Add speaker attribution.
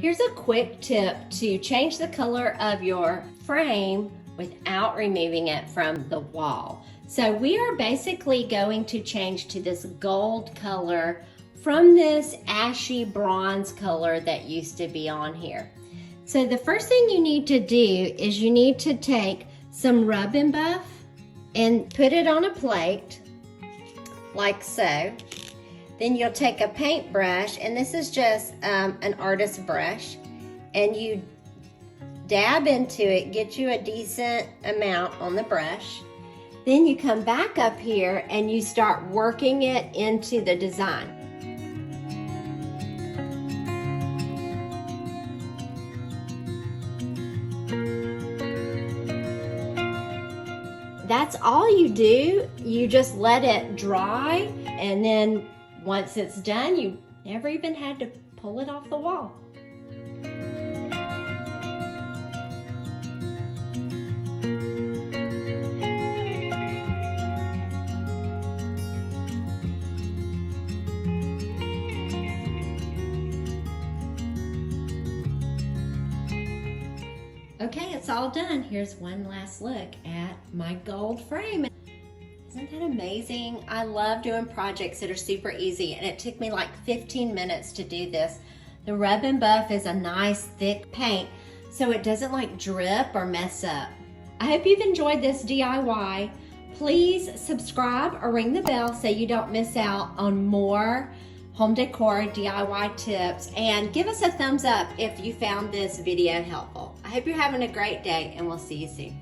Speaker 1: Here's a quick tip to change the color of your frame without removing it from the wall. So we are basically going to change to this gold color from this ashy bronze color that used to be on here. So the first thing you need to do is you need to take some rub and buff and put it on a plate like so. Then you'll take a paintbrush, and this is just an artist brush, and you dab into it, get you a decent amount on the brush. Then you come back up here and you start working it into the design. That's all you do. You just let it dry, and then once it's done, you never even had to pull it off the wall. Okay, it's all done. Here's one last look at my gold frame. Isn't that amazing? I love doing projects that are super easy, and it took me like 15 minutes to do this. The rub and buff is a nice thick paint, so it doesn't like drip or mess up. I hope you've enjoyed this DIY. Please subscribe or ring the bell so you don't miss out on more home decor DIY tips, and give us a thumbs up if you found this video helpful. I hope you're having a great day, and we'll see you soon.